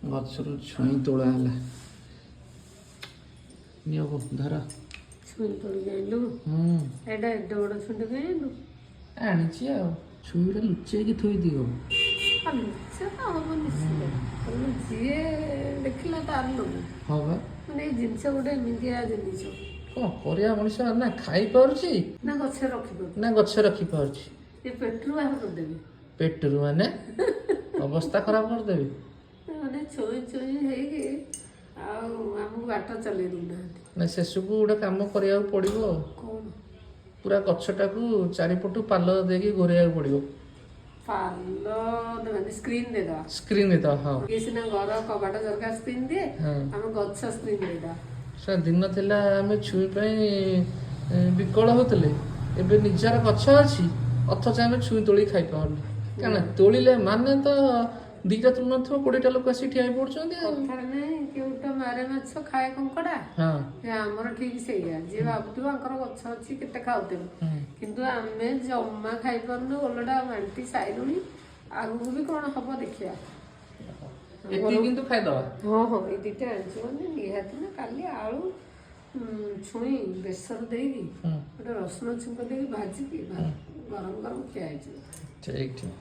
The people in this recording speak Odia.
ଗଛରୁ ଛୁଇଁ ତୋଳା ହେଲା। ନିଅ ଧର। ଛୁଇଁ ତୋଳିକି ଆଣିଲୁ? ଏଇଟା ଏତେ ବଡ଼ ଛୁଇଁଟା କାଇଁ ଆଣିଲୁ? ଆଣିଛି ଆଉ ଛୁଇଁଟା ଲୁଚେଇକି ଥୋଇଦିଅ। ଲୁଚା ତ ହବ ନିଶ୍ଚିତ। ଯିଏ ଦେଖିଲା ତାର ଲୋଭ। ହଁ ବା। ମାନେ ଏଇ ଜିନିଷ ଗୋଟେ ଏମିତିଆ ଜିନିଷ କ'ଣ କରିବା ମଣିଷ ନା ଖାଇପାରୁଛି ନା ଗଛରେ ରଖିପାରୁଛି ନା ଗଛରେ ରଖିପାରୁଛି। ଏ ପେଟରୁ ବାହାର କରିଦେବି। ପେଟରୁ ମାନେ ଅବସ୍ଥା ଖରାପ କରିଦେବି। ମାନେ ଛୁଇଁ ଛୁଇଁ ହେଇକି ଆଉ ଆମକୁ ବାଟ ଚଲେଇ ଦେଉନାହାନ୍ତି। ନା ଶେଷକୁ ଗୋଟେ କାମ କରିବାକୁ ପଡ଼ିବ ଆଉ। କ'ଣ? ପୁରା ଗଛଟାକୁ ଚାରିପଟୁ ପାଲ ଦେଇକି ଘୋରେଇବାକୁ ପଡ଼ିବ। ପାଲ ଦେବାନି, ସ୍କ୍ରିନ୍ ଦେଇଦେବା। ସ୍କ୍ରିନ୍ ଦେଇଦେବା। ହଁ ଇଏ ସିନା ଘର କବାଟ ଝରକା ସ୍କ୍ରିନ୍ ଦିଏ, ହଁ ଆମେ ଗଛ ସ୍କ୍ରିନ୍ ଦେଇଦେବା। ସେ ଦିନ ଥିଲା ଆମେ ଛୁଇଁ ପାଇଁ ବିକଳ ହେଉଥିଲେ। ଏବେ ନିଜର ଗଛ ଅଛି ଅଥଚ ଆମେ ଛୁଇଁ ତୋଳିକି ଖାଇପାରୁନି। କାରଣ ତୋଳିଲେ ମାନେ ତ ଦୁଇଟା ତୋଳୁ ନଥିବ 20ଟା ଲୋକ ଆସିକି ଠିଆ ହେଇ ପଡ଼ୁଛନ୍ତି। କଥାରେ ନାହିଁ କେଉଟ ମାରେ ମାଛ ଖାଏ କଙ୍କଡ଼ା। ହଁ ଆମର ଠିକ୍ ସେଇଆ। ଯିଏ ଭାବୁଥିବ ଆଙ୍କର ଗଛ ଅଛି କେତେ ଖାଉଥିବ, କିନ୍ତୁ ଆମେ ଜମା ଖାଇପାରୁନୁ। ଓଲଟା ବାଣ୍ଟି ସାଇଲୁଣି। ଆଗକୁ ବି କ'ଣ ହବ ଦେଖିବା। ଏତିକି କିନ୍ତୁ ଖାଇଦବା। ହଁ ହଁ, ଏଇ ଦୁଇଟା ଆଣିଛୁ ମାନେ ନିହାତି ନା। କାଲି ଆଳୁ ଛୁଇଁ ବେସର ଦେଇକି ଗୋଟେ ରସୁଣ ଛୁଙ୍କ ଦେଇକି ଭାଜିକି ଗରମ ଗରମ ଖିଆ ହେଇଯିବ। ଠିକ୍ ଠିକ୍।